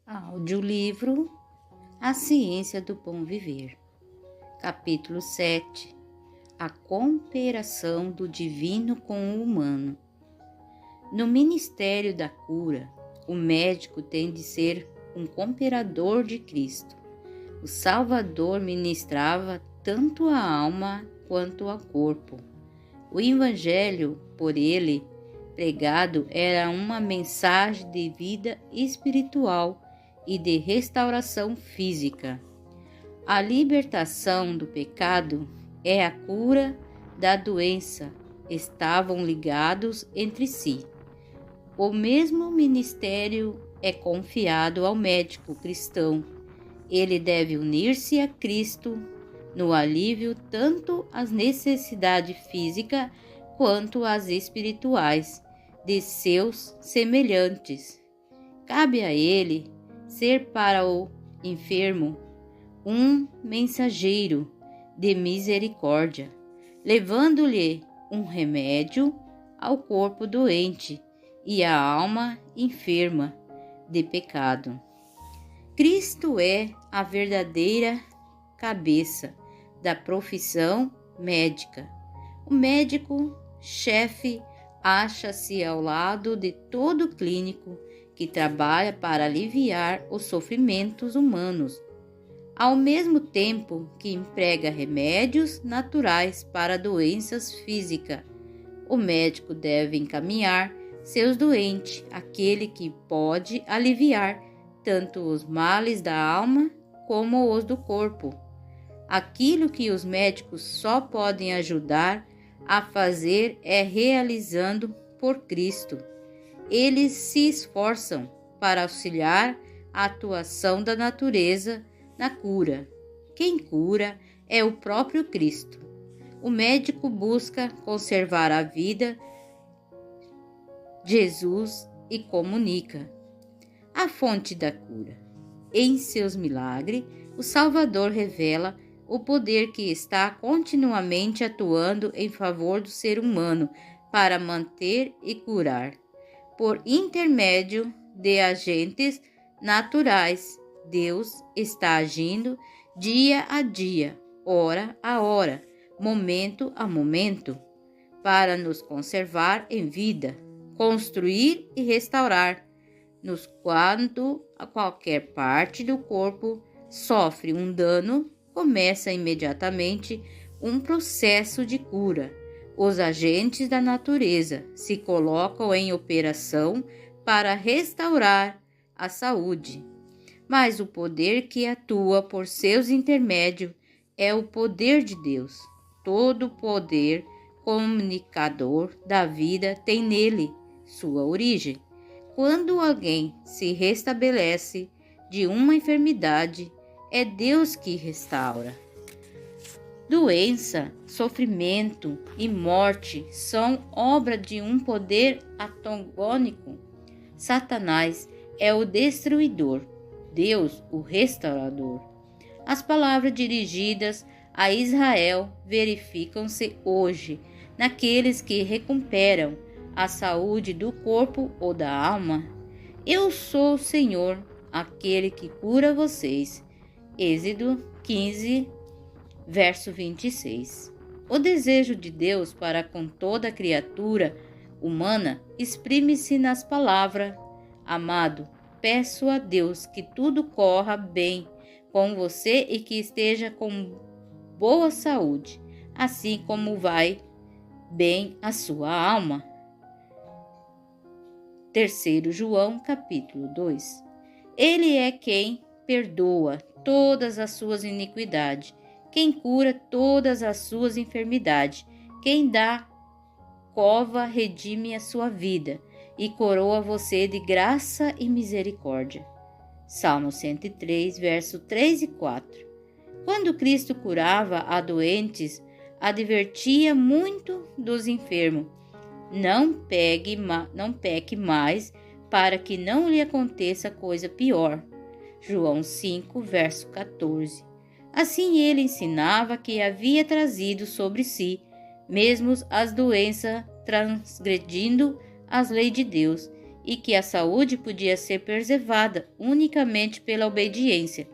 Audiolivro A Ciência do Bom Viver. Capítulo 7. A cooperação do divino com o humano. No ministério da cura, o médico tem de ser um cooperador de Cristo. O Salvador ministrava tanto a alma quanto ao corpo. O evangelho, por ele pregado, era uma mensagem de vida espiritual e de restauração física. A libertação do pecado é a cura da doença. Estavam ligados entre si. O mesmo ministério é confiado ao médico cristão. Ele deve unir-se a Cristo no alívio tanto às necessidades físicas quanto às espirituais de seus semelhantes. Cabe a ele ser para o enfermo um mensageiro de misericórdia, levando-lhe um remédio ao corpo doente e à alma enferma de pecado. Cristo é a verdadeira cabeça da profissão médica. O médico-chefe acha-se ao lado de todo clínico que trabalha para aliviar os sofrimentos humanos, ao mesmo tempo que emprega remédios naturais para doenças físicas. O médico deve encaminhar seus doentes àquele que pode aliviar tanto os males da alma como os do corpo. Aquilo que os médicos só podem ajudar a fazer é realizando por Cristo. Eles se esforçam para auxiliar a atuação da natureza na cura. Quem cura é o próprio Cristo. O médico busca conservar a vida Jesus e comunica a fonte da cura. Em seus milagres, o Salvador revela o poder que está continuamente atuando em favor do ser humano para manter e curar. Por intermédio de agentes naturais, Deus está agindo dia a dia, hora a hora, momento a momento, para nos conservar em vida, construir e restaurar. Quando a qualquer parte do corpo sofre um dano, começa imediatamente um processo de cura. Os agentes da natureza se colocam em operação para restaurar a saúde. Mas o poder que atua por seus intermédios é o poder de Deus. Todo poder comunicador da vida tem nele sua origem. Quando alguém se restabelece de uma enfermidade, é Deus que restaura. Doença, sofrimento e morte são obra de um poder antagônico. Satanás é o destruidor, Deus o restaurador. As palavras dirigidas a Israel verificam-se hoje naqueles que recuperam a saúde do corpo ou da alma. Eu sou o Senhor, aquele que cura vocês. Êxodo 15, verso 26. O desejo de Deus para com toda criatura humana exprime-se nas palavras: Amado, peço a Deus que tudo corra bem com você e que esteja com boa saúde, assim como vai bem a sua alma. 3 João, capítulo 2. Ele é quem perdoa todas as suas iniquidades, quem cura todas as suas enfermidades, quem dá cova redime a sua vida e coroa você de graça e misericórdia. Salmo 103, verso 3 e 4. Quando Cristo curava a doentes, advertia muito dos enfermos: não peque mais, para que não lhe aconteça coisa pior. João 5, verso 14. Assim ele ensinava que havia trazido sobre si mesmo as doenças, transgredindo as leis de Deus, e que a saúde podia ser preservada unicamente pela obediência.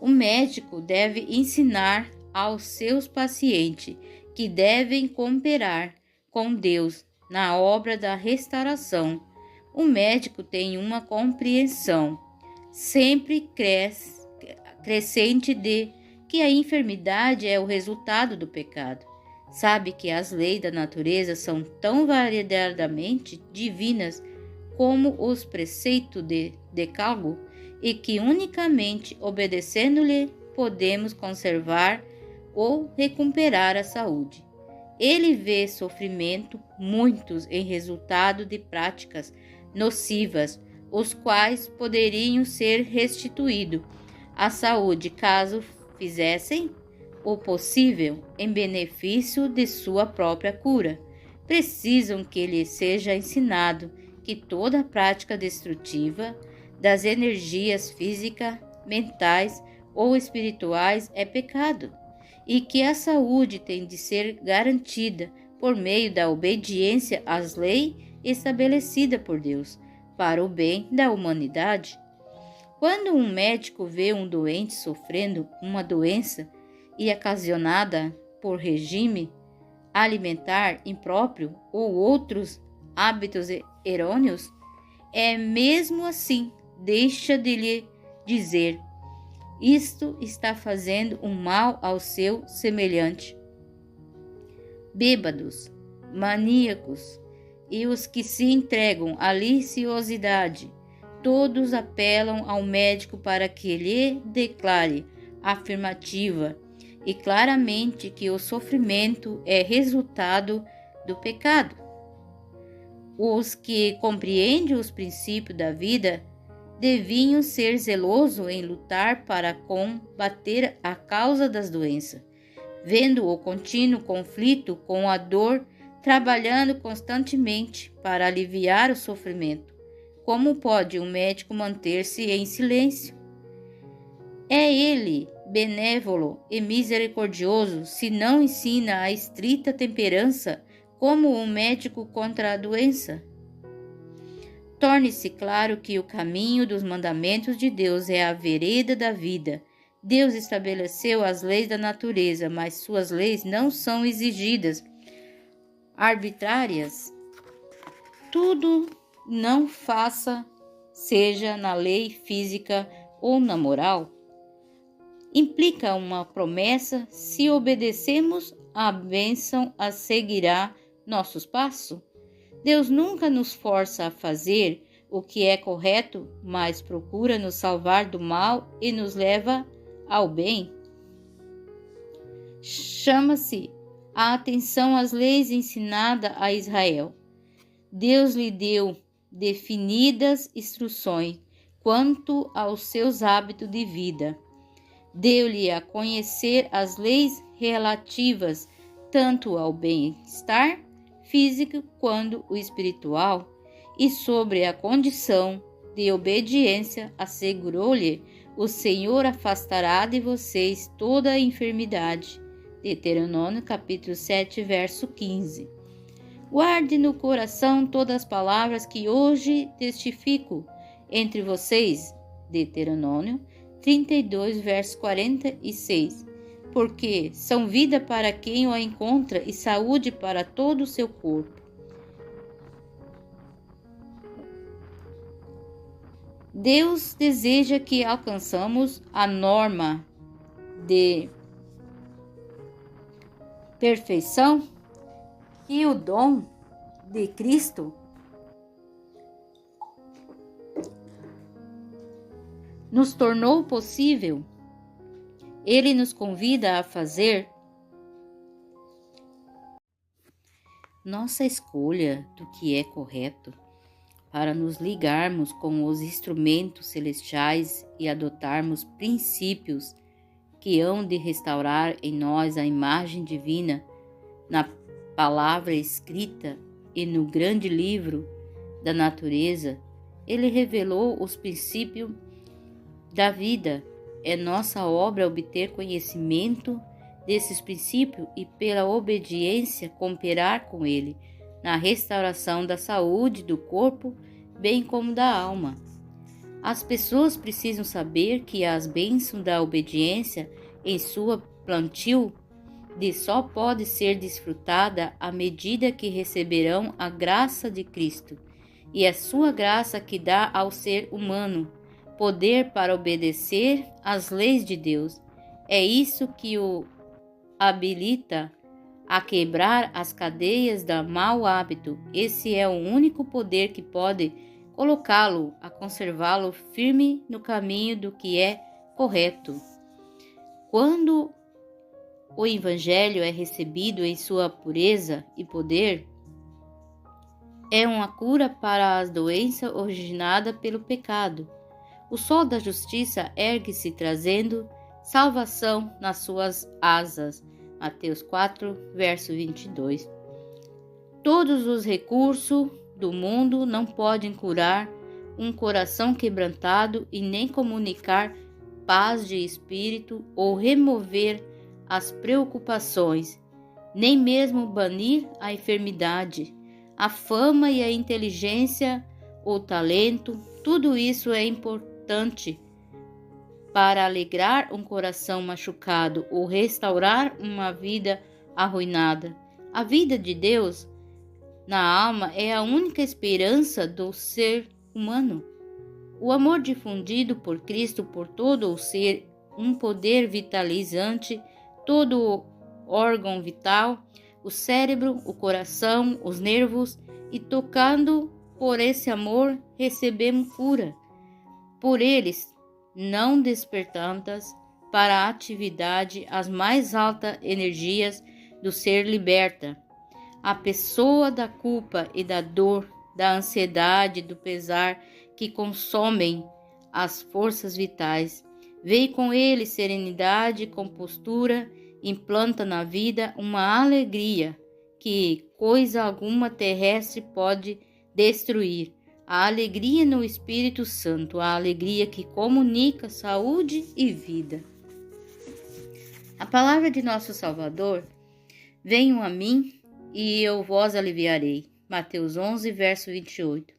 O médico deve ensinar aos seus pacientes que devem cooperar com Deus na obra da restauração. O médico tem uma compreensão sempre crescente de que a enfermidade é o resultado do pecado. Sabe que as leis da natureza são tão variadamente divinas como os preceitos de Decálogo e que unicamente obedecendo-lhe podemos conservar ou recuperar a saúde. Ele vê sofrimento muitos em resultado de práticas nocivas, os quais poderiam ser restituídos à saúde caso fizessem o possível em benefício de sua própria cura. Precisam que lhe seja ensinado que toda prática destrutiva das energias físicas, mentais ou espirituais é pecado, e que a saúde tem de ser garantida por meio da obediência às leis estabelecidas por Deus, para o bem da humanidade. Quando um médico vê um doente sofrendo uma doença e ocasionada por regime alimentar impróprio ou outros hábitos errôneos, mesmo assim deixa de lhe dizer: isto está fazendo um mal ao seu semelhante. Bêbados, maníacos e os que se entregam à liciosidade, todos apelam ao médico para que lhe declare afirmativa e claramente que o sofrimento é resultado do pecado. Os que compreendem os princípios da vida deviam ser zelosos em lutar para combater a causa das doenças, vendo o contínuo conflito com a dor, trabalhando constantemente para aliviar o sofrimento. Como pode um médico manter-se em silêncio? É ele benévolo e misericordioso se não ensina a estrita temperança como um médico contra a doença? Torne-se claro que o caminho dos mandamentos de Deus é a vereda da vida. Deus estabeleceu as leis da natureza, mas suas leis não são exigidas, arbitrárias. Tudo não faça, seja na lei física ou na moral, implica uma promessa: se obedecemos, a bênção a seguirá nossos passos. Deus nunca nos força a fazer o que é correto, mas procura nos salvar do mal e nos leva ao bem. Chama-se a atenção às leis ensinadas a Israel. Deus lhe deu definidas instruções quanto aos seus hábitos de vida. Deu-lhe a conhecer as leis relativas tanto ao bem-estar físico quanto o espiritual, e sobre a condição de obediência assegurou-lhe: o Senhor afastará de vocês toda a enfermidade. Deuteronômio capítulo 7, verso 15. Guarde no coração todas as palavras que hoje testifico entre vocês. Deuteronômio 32, verso 46. Porque são vida para quem o encontra e saúde para todo o seu corpo. Deus deseja que alcançamos a norma de perfeição e o dom de Cristo nos tornou possível. Ele nos convida a fazer nossa escolha do que é correto, para nos ligarmos com os instrumentos celestiais e adotarmos princípios que hão de restaurar em nós a imagem divina. Na palavra escrita e no grande livro da natureza, ele revelou os princípios da vida. É nossa obra obter conhecimento desses princípios e, pela obediência, cooperar com ele na restauração da saúde do corpo, bem como da alma. As pessoas precisam saber que as bênçãos da obediência em sua plantio só pode ser desfrutada à medida que receberão a graça de Cristo, e é sua graça que dá ao ser humano poder para obedecer às leis de Deus. É isso que o habilita a quebrar as cadeias do mau hábito. Esse é o único poder que pode colocá-lo a conservá-lo firme no caminho do que é correto. Quando o Evangelho é recebido em sua pureza e poder, é uma cura para as doenças originadas pelo pecado. O sol da justiça ergue-se trazendo salvação nas suas asas. Mateus 4, verso 22. Todos os recursos do mundo não podem curar um coração quebrantado e nem comunicar paz de espírito ou remover as preocupações, nem mesmo banir a enfermidade, a fama e a inteligência, o talento. Tudo isso é importante para alegrar um coração machucado ou restaurar uma vida arruinada. A vida de Deus na alma é a única esperança do ser humano. O amor difundido por Cristo por todo o ser, um poder vitalizante, todo o órgão vital, o cérebro, o coração, os nervos, e tocando por esse amor recebemos cura. Por eles, não despertantas para a atividade as mais altas energias do ser liberta. A pessoa da culpa e da dor, da ansiedade, do pesar que consomem as forças vitais. Veio com ele serenidade e compostura, implanta na vida uma alegria que coisa alguma terrestre pode destruir. A alegria no Espírito Santo, a alegria que comunica saúde e vida. A palavra de nosso Salvador: venham a mim e eu vos aliviarei. Mateus 11, verso 28.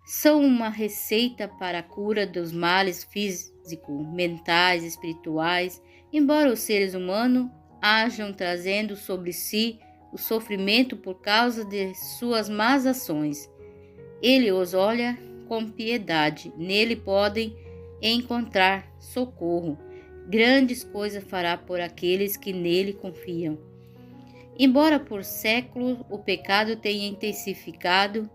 São uma receita para a cura dos males físicos, mentais, espirituais, embora os seres humanos hajam trazendo sobre si o sofrimento por causa de suas más ações. Ele os olha com piedade, nele podem encontrar socorro. Grandes coisas fará por aqueles que nele confiam. Embora por séculos o pecado tenha intensificado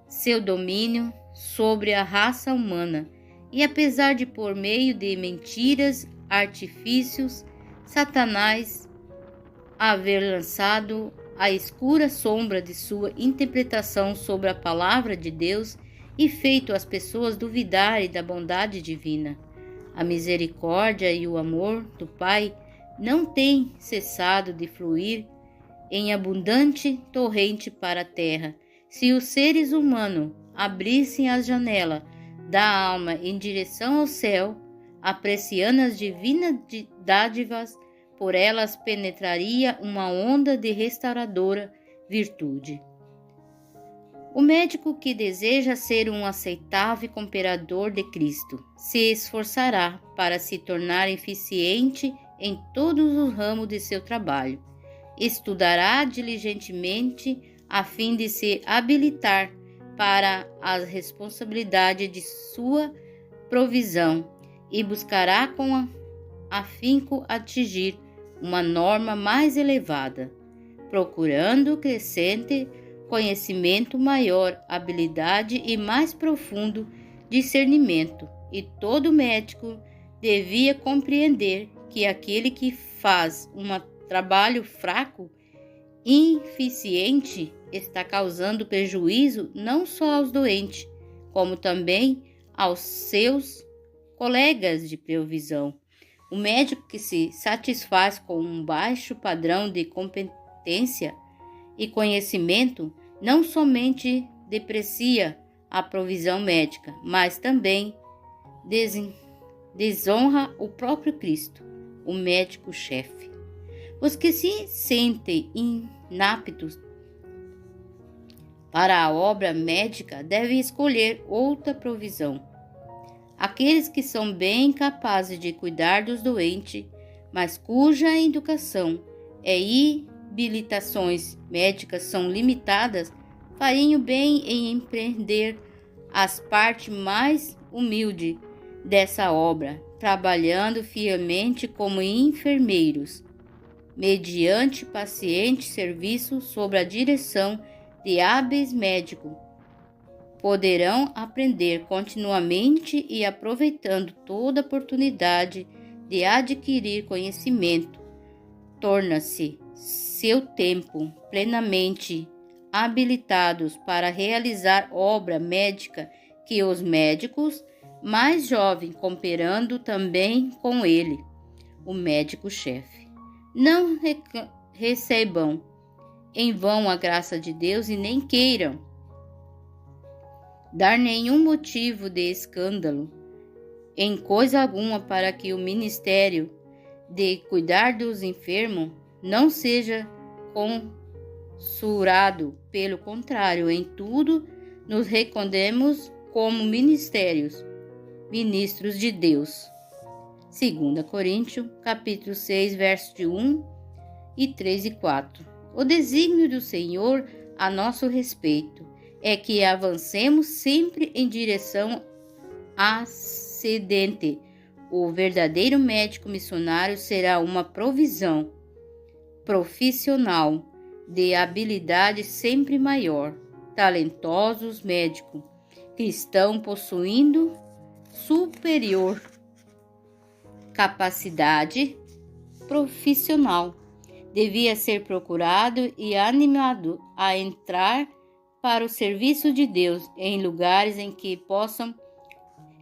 seu domínio sobre a raça humana, e apesar de por meio de mentiras, artifícios, Satanás haver lançado a escura sombra de sua interpretação sobre a palavra de Deus e feito as pessoas duvidarem da bondade divina, a misericórdia e o amor do Pai não têm cessado de fluir em abundante torrente para a terra. Se os seres humanos abrissem as janelas da alma em direção ao céu, apreciando as divinas dádivas, por elas penetraria uma onda de restauradora virtude. O médico que deseja ser um aceitável cooperador de Cristo se esforçará para se tornar eficiente em todos os ramos de seu trabalho. Estudará diligentemente a fim de se habilitar para a responsabilidade de sua provisão e buscará com afinco atingir uma norma mais elevada, procurando crescente conhecimento, maior habilidade e mais profundo discernimento. E todo médico devia compreender que aquele que faz um trabalho fraco, ineficiente, está causando prejuízo não só aos doentes, como também aos seus colegas de provisão. O médico que se satisfaz com um baixo padrão de competência e conhecimento não somente deprecia a provisão médica, mas também desonra o próprio Cristo, o médico-chefe. Os que se sentem inaptos Para a obra médica, deve escolher outra provisão. Aqueles que são bem capazes de cuidar dos doentes, mas cuja educação e habilitações médicas são limitadas, fariam bem em empreender as partes mais humildes dessa obra, trabalhando fielmente como enfermeiros, mediante paciente serviço sob a direção de hábeis médicos. Poderão aprender continuamente e aproveitando toda oportunidade de adquirir conhecimento. Torna-se seu tempo plenamente habilitados para realizar obra médica que os médicos mais jovens cooperando também com ele, o médico-chefe. Não recebam em vão a graça de Deus e nem queiram dar nenhum motivo de escândalo em coisa alguma para que o ministério de cuidar dos enfermos não seja consurado. Pelo contrário, em tudo nos reconhecemos como ministros de Deus. 2 Coríntios, capítulo 6, versos de 1 e 3 e 4. O desígnio do Senhor a nosso respeito é que avancemos sempre em direção ascendente. O verdadeiro médico missionário será uma provisão profissional de habilidade sempre maior. Talentosos médicos cristãos possuindo superior capacidade profissional devia ser procurado e animado a entrar para o serviço de Deus em lugares em que possam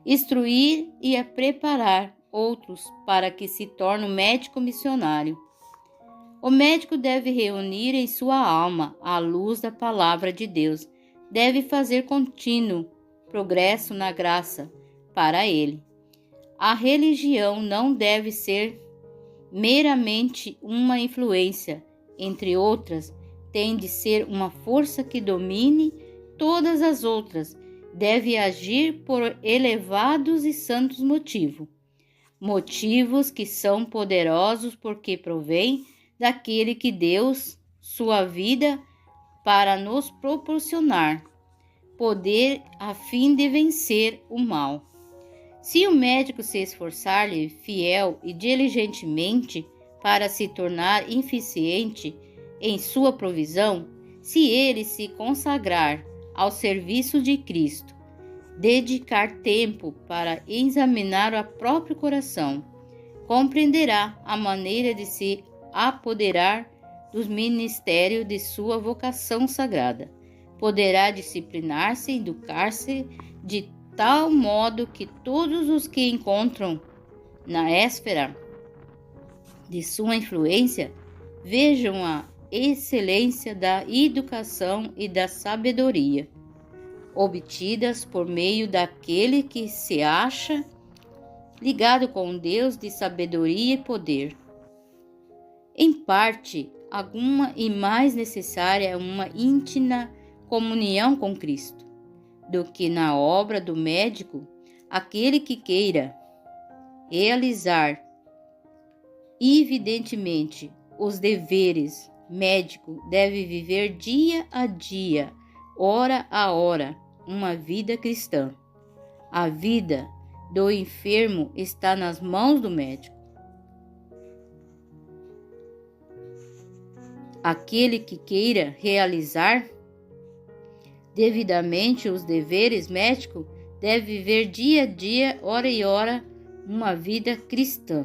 instruir e a preparar outros para que se torne um médico missionário. O médico deve reunir em sua alma a luz da palavra de Deus, deve fazer contínuo progresso na graça para ele. A religião não deve ser meramente uma influência, entre outras, tem de ser uma força que domine todas as outras, deve agir por elevados e santos motivos que são poderosos porque provém daquele que deu sua vida para nos proporcionar poder a fim de vencer o mal. Se o médico se esforçar-lhe fiel e diligentemente para se tornar eficiente em sua provisão, se ele se consagrar ao serviço de Cristo, dedicar tempo para examinar o próprio coração, compreenderá a maneira de se apoderar dos ministérios de sua vocação sagrada. Poderá disciplinar-se e educar-se de tal modo que todos os que encontram na esfera de sua influência vejam a excelência da educação e da sabedoria, obtidas por meio daquele que se acha ligado com Deus de sabedoria e poder. Em parte alguma e mais necessária é uma íntima comunhão com Cristo, do que na obra do médico. Aquele que queira realizar evidentemente os deveres médicos deve viver dia a dia, hora a hora, uma vida cristã. A vida do enfermo está nas mãos do médico. Aquele que queira realizar devidamente os deveres médicos deve viver dia a dia, hora e hora, uma vida cristã.